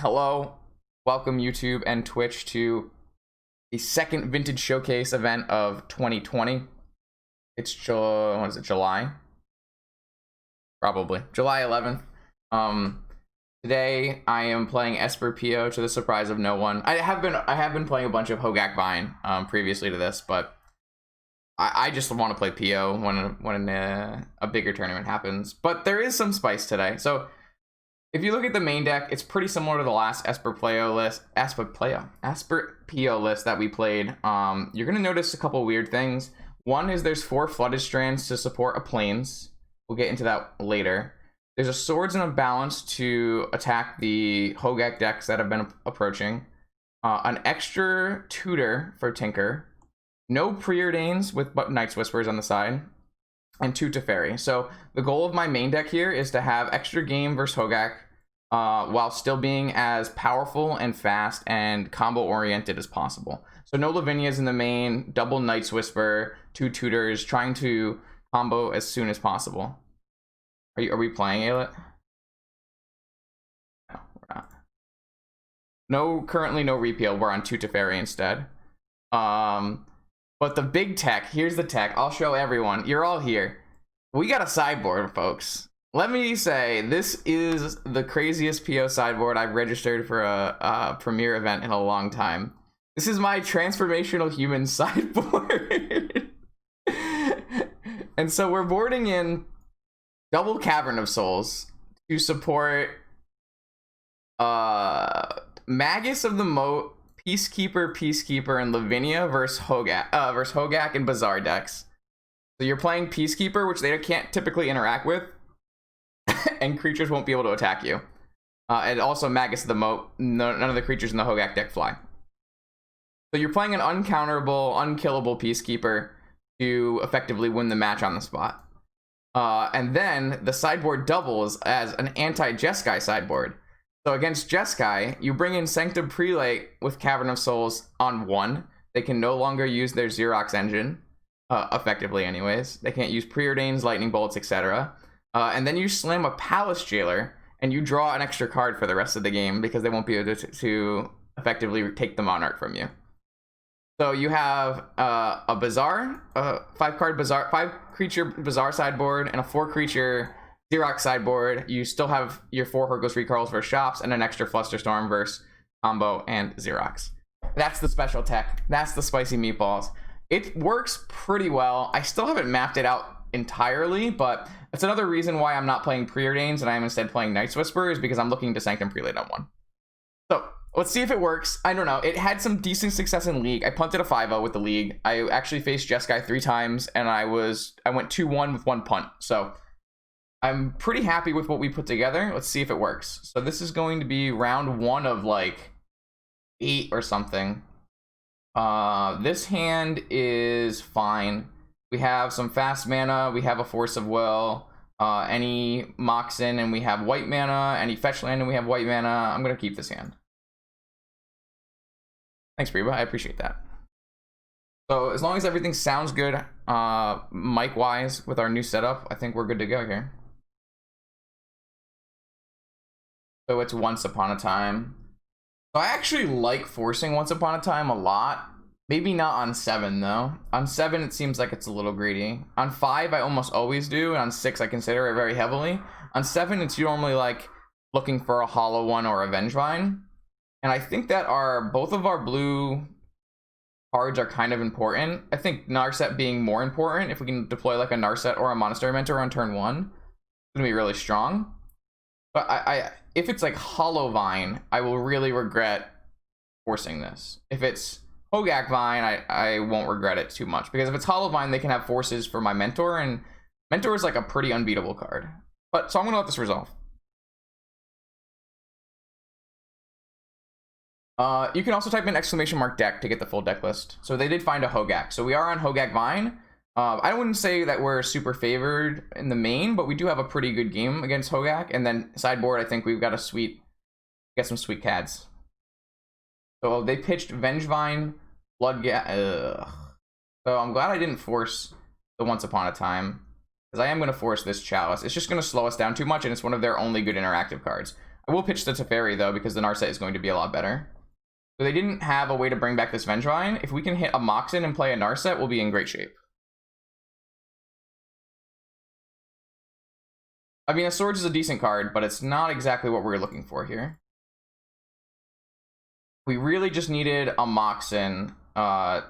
Hello, welcome YouTube and Twitch to the second vintage showcase event of 2020. It's July? Probably July 11th. Today I am playing Esper PO to the surprise of no one. I have been playing a bunch of HogaakVine previously to this, but I just want to play PO when a bigger tournament happens. But there is some spice today. So if you look at the main deck, it's pretty similar to the last Esper PO list that we played. You're gonna notice a couple weird things. One is there's 4 flooded strands to support a plains. We'll get into that later. There's a swords and a balance to attack the Hogaak decks that have been approaching. An extra tutor for Tinker. No preordains with Night's Whispers on the side. And 2 Teferi. So the goal of my main deck here is to have extra game versus Hogaak while still being as powerful and fast and combo oriented as possible. So no Lavinias in the main, double Night's Whisper, 2 tutors, trying to combo as soon as possible. Are we playing Aelit? No, we're not. Currently no repeal. We're on 2 Teferi instead. But the big tech, here's the tech. I'll show everyone. You're all here. We got a sideboard, folks. Let me say, this is the craziest PO sideboard I've registered for a premiere event in a long time. This is my transformational human sideboard. And so we're boarding in double Cavern of Souls to support Magus of the Moat, Peacekeeper, and Lavinia versus Hogaak and Bazaar decks. So you're playing Peacekeeper, which they can't typically interact with, and creatures won't be able to attack you. And also Magus of the Moat, none of the creatures in the Hogaak deck fly. So you're playing an uncounterable, unkillable Peacekeeper to effectively win the match on the spot. And then the sideboard doubles as an anti-Jeskai sideboard. So against Jeskai, you bring in Sanctum Prelate with Cavern of Souls on 1. They can no longer use their Xerox engine, effectively anyways. They can't use Preordains, Lightning Bolts, etc. And then you slam a Palace Jailer, and you draw an extra card for the rest of the game because they won't be able to effectively take the Monarch from you. So you have a Bazaar, 5-creature Bazaar sideboard, and a 4-creature Xerox sideboard. You still have your 4 Hergos Recalls versus Shops and an extra Flusterstorm versus Combo and Xerox. That's the special tech. That's the spicy meatballs. It works pretty well. I still haven't mapped it out entirely, but that's another reason why I'm not playing Preordains and I'm instead playing Night's Whisper, is because I'm looking to Sanctum Prelate on 1. So let's see if it works. I don't know. It had some decent success in League. I punted a 5-0 with the League. I actually faced Jeskai 3 times, and I went 2-1 with 1 punt. So I'm pretty happy with what we put together. Let's see if it works. So this is going to be round 1 of like 8 or something. This hand is fine. We have some fast mana. We have a Force of Will. Any Moxen, and we have white mana. Any fetch land, and we have white mana. I'm going to keep this hand. Thanks, Reba. I appreciate that. So as long as everything sounds good mic-wise with our new setup, I think we're good to go here. So it's Once Upon a Time. So I actually like forcing Once Upon a Time a lot. Maybe not on 7 though. On 7 it seems like it's a little greedy. On 5 I almost always do, and on 6 I consider it very heavily. On 7 it's normally like looking for a Hollow One or a Vengevine. And I think that both of our blue cards are kind of important. I think Narset being more important. If we can deploy like a Narset or a Monastery Mentor on turn 1, it's gonna be really strong. But if it's like HogaakVine, I will really regret forcing this. If it's HogaakVine, I won't regret it too much, because if it's HogaakVine, they can have forces for my Mentor, and Mentor is like a pretty unbeatable card. But so I'm gonna let this resolve. You can also type in !deck to get the full deck list. So they did find a Hogaak. So we are on HogaakVine. I wouldn't say that we're super favored in the main, but we do have a pretty good game against Hogaak. And then sideboard, I think we've got some sweet cads. So they pitched Vengevine, So I'm glad I didn't force the Once Upon a Time, because I am going to force this Chalice. It's just going to slow us down too much, and it's one of their only good interactive cards. I will pitch the Teferi though, because the Narset is going to be a lot better. So they didn't have a way to bring back this Vengevine. If we can hit a Moxen and play a Narset, we'll be in great shape. I mean, a Swords is a decent card, but it's not exactly what we're looking for here. We really just needed a Moxen to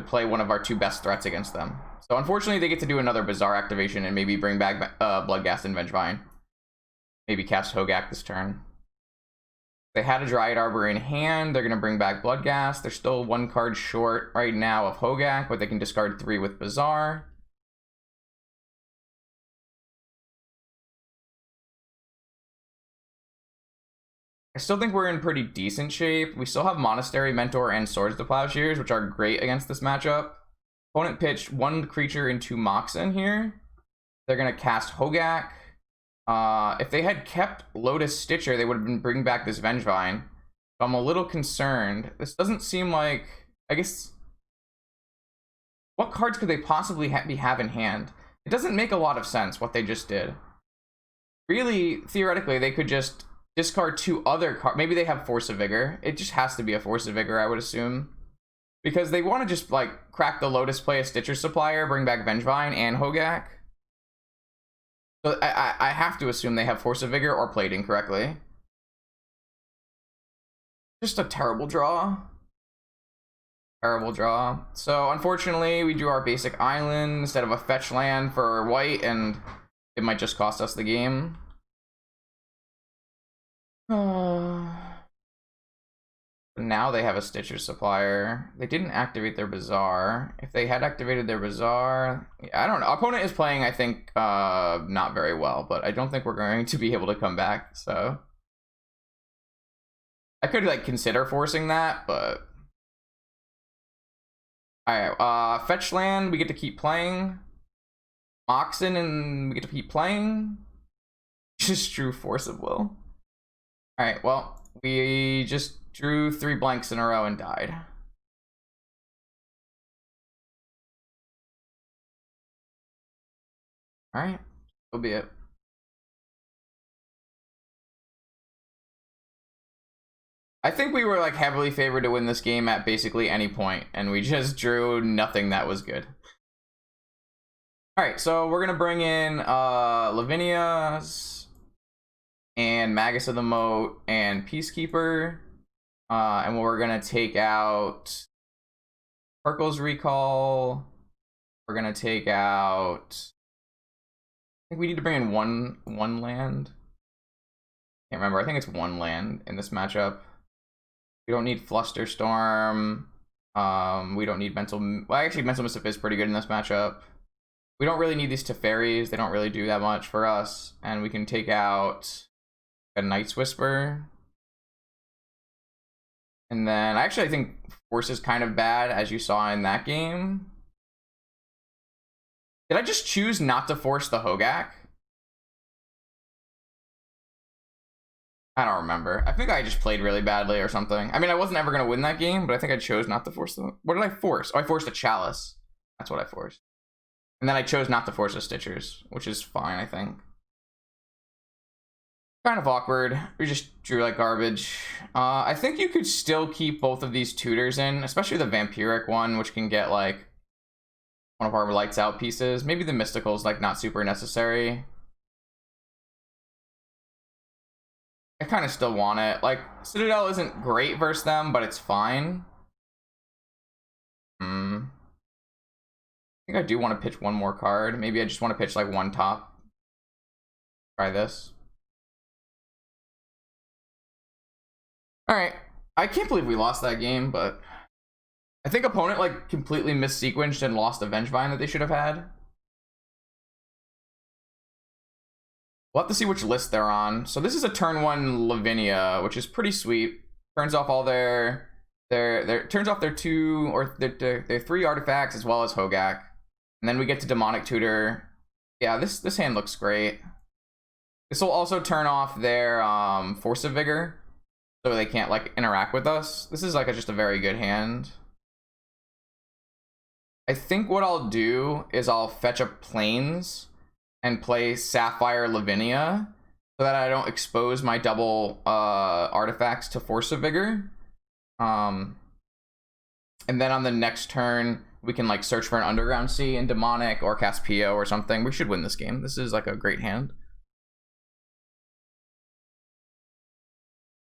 play one of our two best threats against them. So unfortunately, they get to do another Bazaar activation and maybe bring back Bloodghast and Vengevine. Maybe cast Hogaak this turn. They had a Dryad Arbor in hand. They're going to bring back Bloodghast. They're still one card short right now of Hogaak, but they can discard 3 with Bazaar. I still think we're in pretty decent shape. We still have Monastery, Mentor, and Swords to Plowshares, which are great against this matchup. Opponent pitched 1 creature into Moxen here. They're going to cast Hogaak. If they had kept Lotus Stitcher, they would have been bringing back this Vengevine. So I'm a little concerned. This doesn't seem like... I guess... What cards could they possibly have in hand? It doesn't make a lot of sense what they just did. Really, theoretically, they could just discard 2 other cards. Maybe they have Force of Vigor. It just has to be a Force of Vigor, I would assume. Because they want to just, like, crack the Lotus, play a Stitcher Supplier, bring back Vengevine and Hogaak. So I have to assume they have Force of Vigor or played incorrectly. Just a terrible draw. Terrible draw. So unfortunately, we drew our basic island instead of a fetch land for white, and it might just cost us the game. Now they have a Stitcher Supplier. They didn't activate their Bazaar. If they had activated their Bazaar, I don't know. Our opponent is playing, I think, not very well, but I don't think we're going to be able to come back, so I could, like, consider forcing that, but alright, fetch land, we get to keep playing. Moxen, and we get to keep playing. Just drew Force of Will. Alright, well, we just drew 3 blanks in a row and died. Alright, so be it. I think we were, like, heavily favored to win this game at basically any point, and we just drew nothing that was good. Alright, so we're gonna bring in Lavinia's and Magus of the Moat and Peacekeeper. And we're gonna take out Perkle's Recall. We're gonna take out... I think we need to bring in one land. Can't remember. I think it's 1 land in this matchup. We don't need Flusterstorm. We don't need Mental... Well, actually, Mental Mischief is pretty good in this matchup. We don't really need these Teferis. They don't really do that much for us. And we can take out a Night's Whisper. And then, actually, I think Force is kind of bad, as you saw in that game. Did I just choose not to force the Hogaak? I don't remember. I think I just played really badly or something. I mean, I wasn't ever going to win that game, but I think I chose not to force the... What did I force? Oh, I forced a Chalice. That's what I forced. And then I chose not to force the Stitchers, which is fine, I think. Kind of awkward. We just drew like garbage. I think you could still keep both of these tutors in, especially the Vampiric one, which can get like one of our lights out pieces. Maybe the Mystical is like not super necessary. I kind of still want it. Like, Citadel isn't great versus them, but it's fine. I think I do want to pitch one more card. Maybe I just want to pitch like 1 top. Try this. Alright, I can't believe we lost that game, but I think opponent like completely missequenced and lost a Vengevine that they should have had. We'll have to see which list they're on. So this is a turn 1 Lavinia, which is pretty sweet. Turns off all their turns off their 2 or their 3 artifacts as well as Hogaak. And then we get to Demonic Tutor. Yeah, this hand looks great. This will also turn off their Force of Vigor, so they can't like interact with us. This is like just a very good hand. I think what I'll do is I'll fetch a Plains and play Sapphire Lavinia, so that I don't expose my double artifacts to Force of Vigor. And then on the next turn, we can like search for an Underground Sea and Demonic or cast PO or something. We should win this game. This is like a great hand.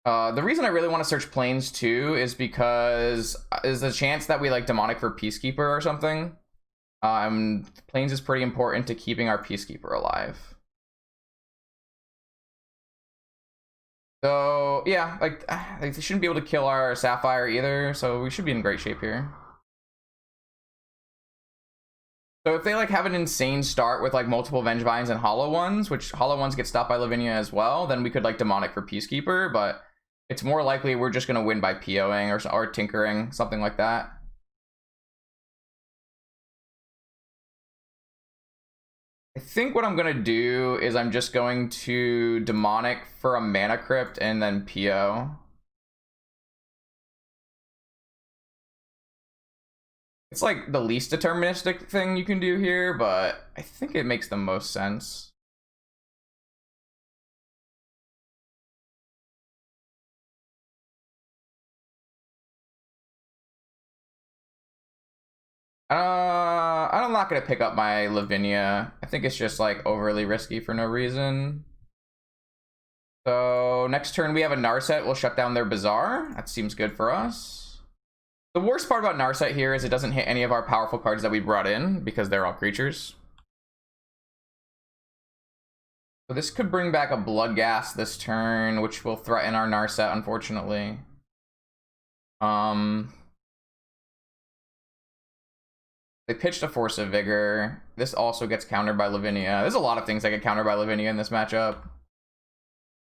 The reason I really want to search Plains too is because is the chance that we like Demonic for Peacekeeper or something. Plains is pretty important to keeping our Peacekeeper alive. So yeah, like they shouldn't be able to kill our Sapphire either, so we should be in great shape here. So if they like have an insane start with like multiple Vengevines and Hollow Ones, which Hollow Ones get stopped by Lavinia as well, then we could like Demonic for Peacekeeper, but it's more likely we're just gonna win by POing or tinkering, something like that. I think what I'm gonna do is I'm just going to Demonic for a Mana Crypt and then PO. It's like the least deterministic thing you can do here, but I think it makes the most sense. I'm not gonna pick up my Lavinia. I think it's just like overly risky for no reason. So next turn we have a Narset. We'll shut down their Bazaar. That seems good for us. The worst part about Narset here is it doesn't hit any of our powerful cards that we brought in because they're all creatures. So this could bring back a Bloodghast this turn, which will threaten our Narset, unfortunately. They pitched a Force of Vigor. This also gets countered by Lavinia. There's a lot of things that get countered by Lavinia in this matchup.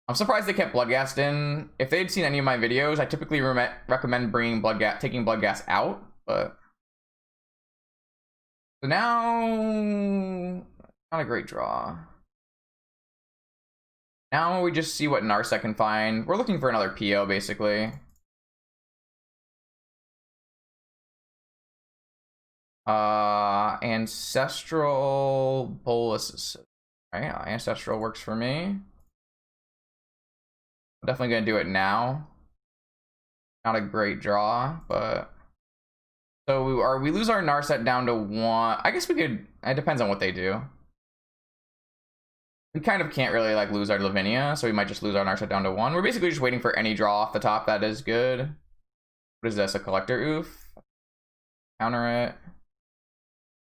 I'm surprised they kept Bloodghast in. If they'd seen any of my videos, I typically recommend bringing taking Bloodghast out, but so now not a great draw. Now we just see what Narset can find. We're looking for another PO basically. Ancestral Bolus. Right, Ancestral works for me. I'm definitely gonna do it now. Not a great draw, but so we lose our Narset down to 1. I guess we could. It depends on what they do. We kind of can't really like lose our Lavinia, so we might just lose our Narset down to 1. We're basically just waiting for any draw off the top that is good. What is this? A Collector Oof? Counter it.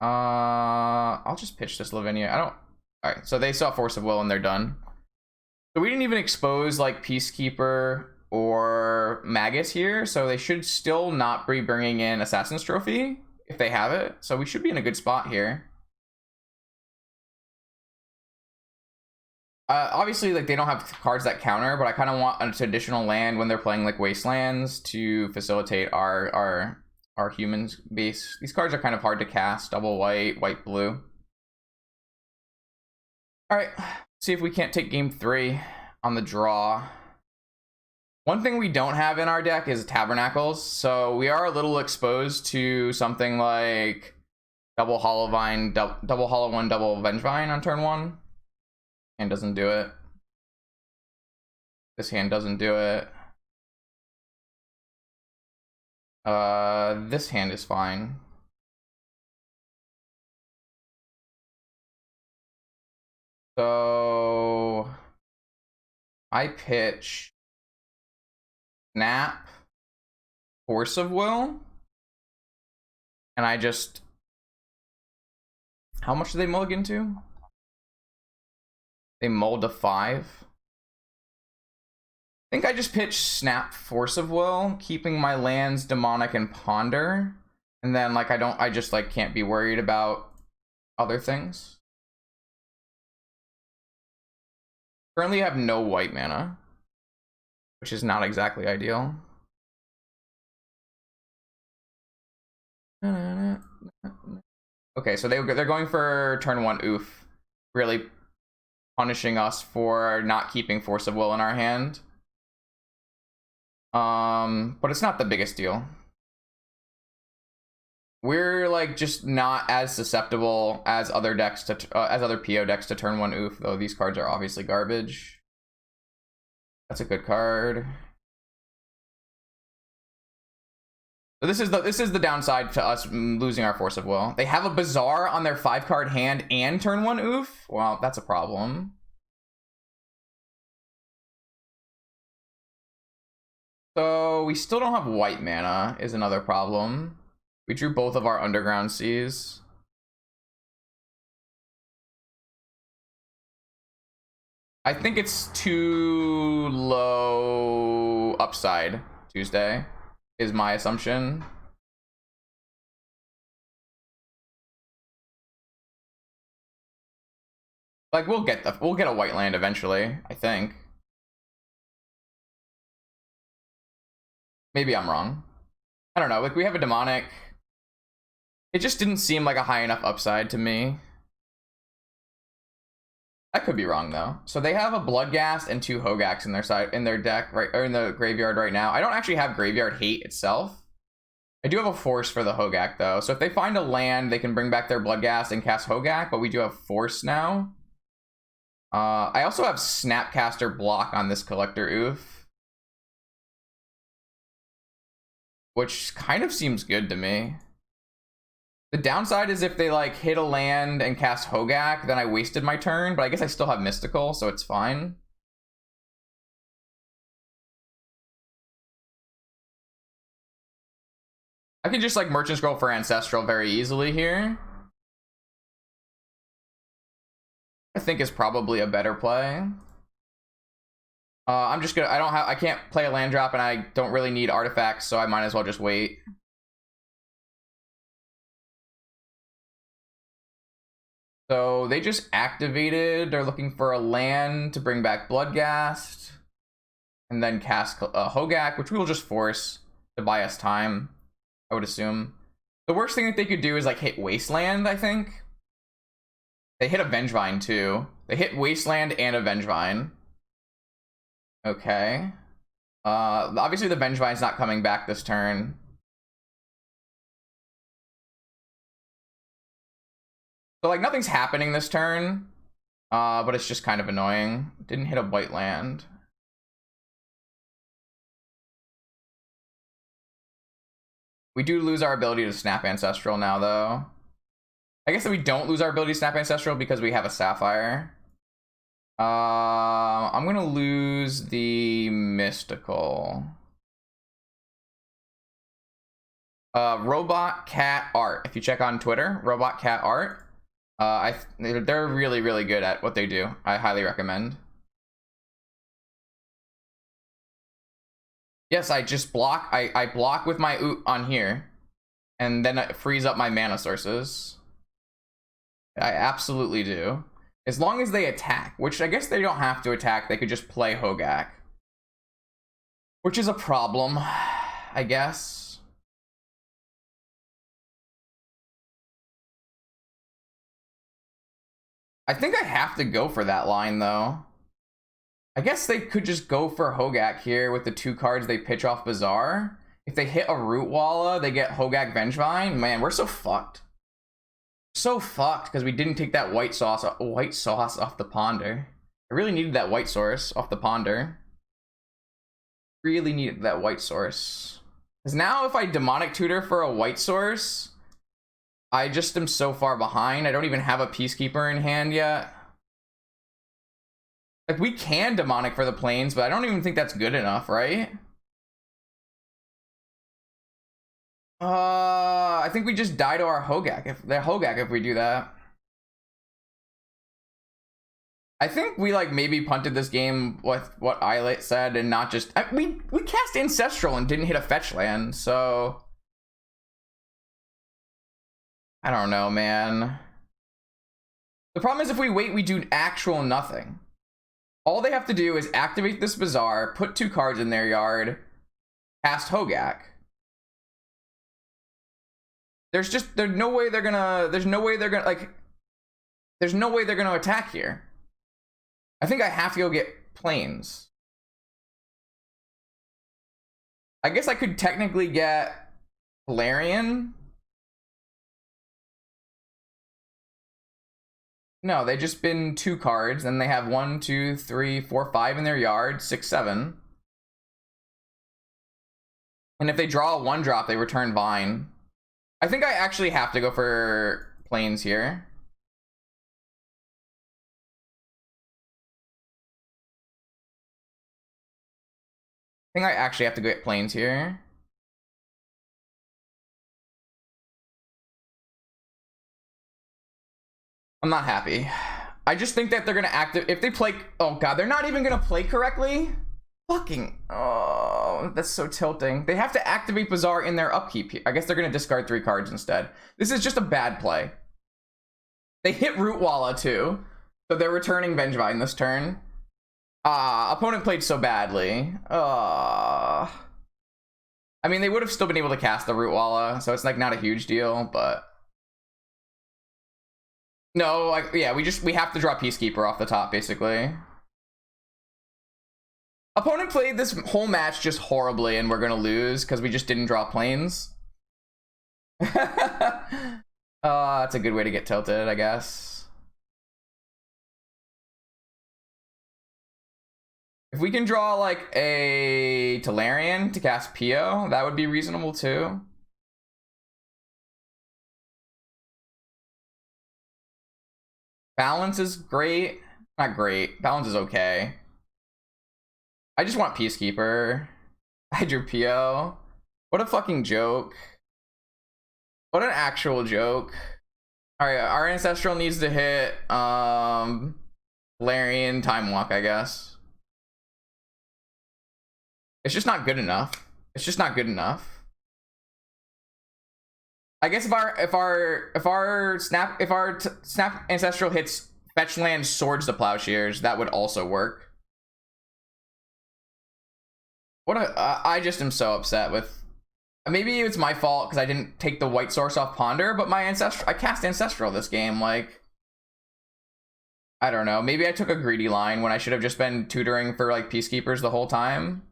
I'll just pitch this Lavinia. Alright, so they saw Force of Will and they're done. So we didn't even expose like Peacekeeper or Magus here, so they should still not be bringing in Assassin's Trophy if they have it. So we should be in a good spot here. Obviously, like they don't have cards that counter, but I kind of want an additional land when they're playing like Wastelands to facilitate our humans base. These cards are kind of hard to cast. Double white, white blue. All right, see if we can't take game 3 on the draw. One thing we don't have in our deck is Tabernacles, so we are a little exposed to something like double HogaakVine, double Hollow One, double Vengevine on turn 1. Hand doesn't do it. This hand doesn't do it. This hand is fine. So I pitch Snap, Force of Will, and I just, how much do they mulligan to? They mull to 5. I think I just pitch Snap, Force of Will, keeping my lands Demonic and Ponder, and then like I just like can't be worried about other things. Currently have no white mana, which is not exactly ideal. Okay, so they're going for turn 1 oof, really punishing us for not keeping Force of Will in our hand. But it's not the biggest deal. We're like just not as susceptible as other decks to as other PO decks to turn 1 oof, though these cards are obviously garbage. That's a good card. So this is the downside to us losing our Force of Will. They have a Bazaar on their 5-card hand and turn 1 oof. Well, that's a problem. So we still don't have white mana is another problem. We drew both of our Underground Seas. I think it's too low upside Tuesday is my assumption. Like we'll get a white land eventually, I think. Maybe I'm wrong. I don't know. Like we have a demonic. It just didn't seem like a high enough upside to me. I could be wrong though. So they have a Bloodghast and 2 Hogaaks in their deck, right, or in the graveyard right now. I don't actually have Graveyard Hate itself. I do have a Force for the Hogaak though. So if they find a land, they can bring back their Bloodghast and cast Hogaak, but we do have Force now. I also have Snapcaster block on this Collector Oof, which kind of seems good to me. The downside is if they like hit a land and cast Hogaak, then I wasted my turn, but I guess I still have Mystical, so it's fine. I can just like Merchant Scroll for Ancestral very easily here. I think is probably a better play. I'm just gonna, I can't play a land drop and I don't really need artifacts, so I might as well just wait. So they just activated, they're looking for a land to bring back Bloodghast and then cast Hogaak, which we will just force to buy us time, I would assume. The worst thing that they could do is like hit Wasteland, I think. They hit a Vengevine too. They hit Wasteland and a Vengevine. Okay. Obviously the Vengevine's not coming back this turn. So like nothing's happening this turn, but it's just kind of annoying. Didn't hit a white land. We do lose our ability to snap Ancestral now though. I guess that we don't lose our ability to snap Ancestral because we have a Sapphire. I'm gonna lose the Mystical. Robot Cat Art. If you check on Twitter, Robot Cat Art. They're really, really good at what they do. I highly recommend. Yes, I just block. I block with my Oot on here, and then it frees up my mana sources. I absolutely do. As long as they attack, which I guess they don't have to attack. They could just play Hogaak, which is a problem, I guess. I think I have to go for that line, though. I guess they could just go for Hogaak here with the 2 cards they pitch off Bazaar. If they hit a Rootwalla, they get Hogaak Vengevine. Man, we're so fucked. So fucked because we didn't take that white sauce off the Ponder. I really needed that white source off the Ponder. Really needed that white source. Because now if I Demonic Tutor for a white source, I just am so far behind. I don't even have a Peacekeeper in hand yet. Like, we can Demonic for the Plains, but I don't even think that's good enough, right? I think we just die to our Hogaak if we do that. I think we like maybe punted this game with what Eilate said and not just we cast Ancestral and didn't hit a fetch land, so I don't know, man. The problem is if we wait, we do actual nothing. All they have to do is activate this Bazaar, put 2 cards in their yard, cast Hogaak. There's no way they're gonna attack here. I think I have to go get Plains. I guess I could technically get Valerian. No, they just bin 2 cards, and they have 1, 2, 3, 4, 5 in their yard, 6, 7. And if they draw a 1-drop, they return Vine. I think I actually have to go for planes here. I think I actually have to get planes here. I'm not happy. I just think that they're gonna active if they play. Oh god, they're not even gonna play correctly. Fucking, oh, that's so tilting. They have to activate Bazaar in their upkeep. I guess they're gonna discard 3 cards instead. This is just a bad play. They hit Rootwalla too, so they're returning Vengevine this turn. Opponent played so badly. I mean, they would have still been able to cast the Rootwalla, so it's like not a huge deal, but no, like, yeah, we have to draw Peacekeeper off the top, basically. Opponent played this whole match just horribly, and we're gonna lose because we just didn't draw planes. That's a good way to get tilted, I guess. If we can draw like a Tolarian to cast Pio, that would be reasonable too. Balance is great. Not great. Balance is okay. I just want Peacekeeper. I drew Pio. What a fucking joke. What an actual joke. Alright, our Ancestral needs to hit Larian Time Walk, I guess. It's just not good enough. It's just not good enough. I guess if our snap Ancestral hits fetch land Swords to Plowshares, that would also work. What a I just am so upset with. Maybe it's my fault because I didn't take the white source off Ponder, but my I cast Ancestral this game. Like, I don't know. Maybe I took a greedy line when I should have just been tutoring for like Peacekeepers the whole time.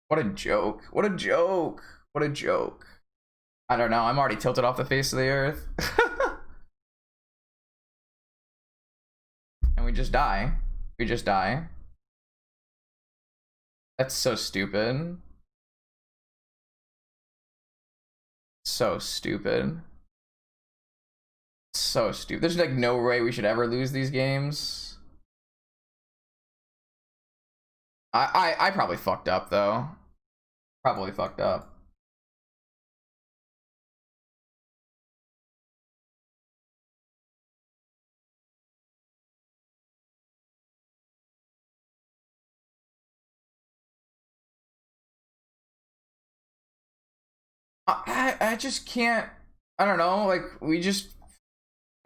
What a joke. What a joke. What a joke. I don't know. I'm already tilted off the face of the earth. And we just die. We just die. That's so stupid. So stupid. So stupid. There's like no way we should ever lose these games. I probably fucked up though. Probably fucked up. I just can't. I don't know. Like we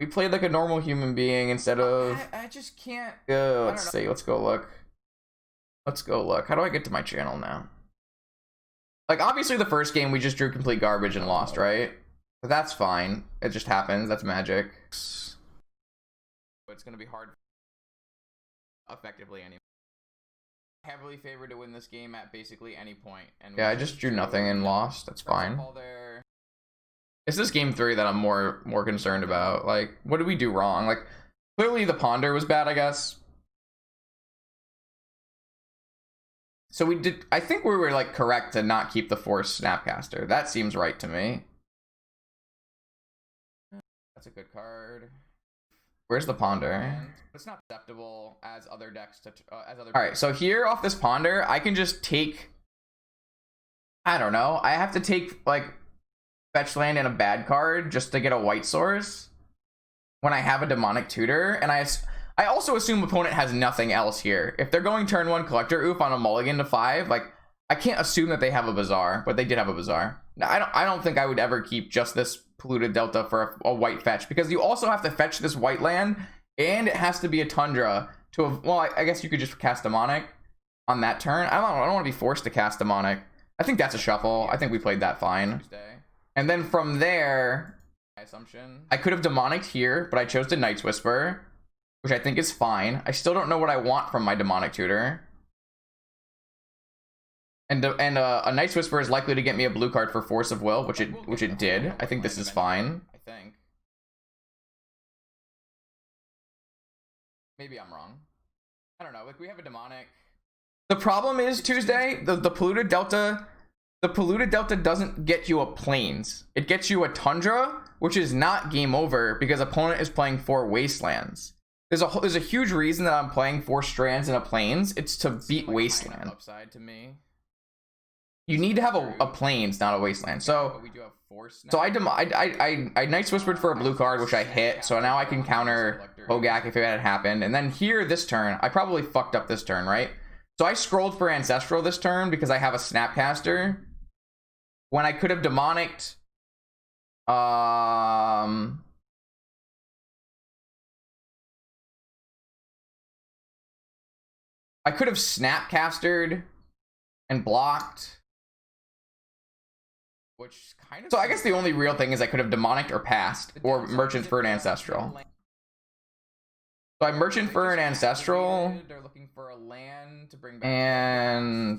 played like a normal human being instead of. I just can't. Let's see. Let's go look. Let's go look. How do I get to my channel now? Like obviously the first game we just drew complete garbage and lost, right? But that's fine. It just happens. That's magic. But it's gonna be hard. Effectively anyway. Heavily favored to win this game at basically any point. And yeah, I just drew nothing and lost. That's fine. It's this game 3 that I'm more concerned about. Like, what did we do wrong? Like, clearly the Ponder was bad, I guess. So we did. I think we were like correct to not keep the Force Snapcaster. That seems right to me. That's a good card. Where's the Ponder? It's not acceptable as other decks to All right, so here off this Ponder, I can just take. I don't know. I have to take like fetch land and a bad card just to get a white source when I have a Demonic Tutor, and I also assume opponent has nothing else here. If they're going turn 1 Collector Oof on a mulligan to 5, like I can't assume that they have a Bazaar, but they did have a Bazaar. Now, I don't think I would ever keep just this Polluted Delta for a white fetch, because you also have to fetch this white land, and it has to be a Tundra to. Well, I guess you could just cast Demonic on that turn. I don't want to be forced to cast Demonic. I think that's a shuffle. I think we played that fine. And then from there, my assumption, I could have Demonic here, but I chose to Night's Whisper, which I think is fine. I still don't know what I want from my Demonic Tutor. And a Night's Whisper is likely to get me a blue card for Force of Will, which it did. I think this is fine. I think. Maybe I'm wrong. I don't know. Like, we have a demonic. The problem is, Tuesday, the polluted delta. The polluted delta doesn't get you a plains. It gets you a tundra, which is not game over because opponent is playing 4 wastelands. There's a huge reason that I'm playing 4 strands in a plains. It's to beat wasteland. Upside to me. You need to have a plains, not a wasteland. So, I Night's Whispered for a blue card, which I hit. So now I can counter Hogaak if it had happened. And then here, this turn, I probably fucked up this turn, right? So I scrolled for Ancestral this turn because I have a Snapcaster. When I could have demonicked, I could have Snapcastered and blocked. Which kind of. So I guess the only real thing is I could have demonicked or passed or merchant for an Ancestral. So I merchant for an Ancestral. They're looking for a land to bring back. And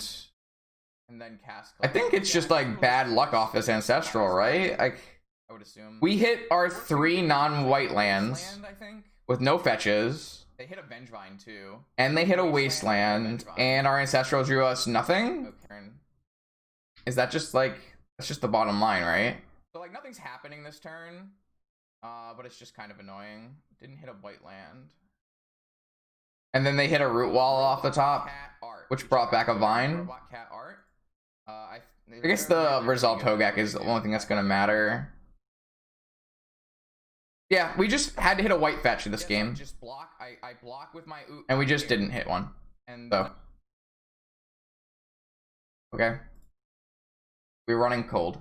then cast. I think it's just like bad luck off this Ancestral, right? I would assume. We hit our 3 non-white lands with no fetches. They hit a Vengevine too. And they hit a Wasteland. And our Ancestral drew us nothing. Is that just like, that's just the bottom line, right? So like nothing's happening this turn. But it's just kind of annoying. Didn't hit a white land. And then they hit a root wall off the top, which brought back a vine. I guess the resolved Hogaak is the only thing that's gonna matter. Yeah, we just had to hit a white fetch in this game. Just block. I block with my and we just didn't hit one. And so okay, we're running cold.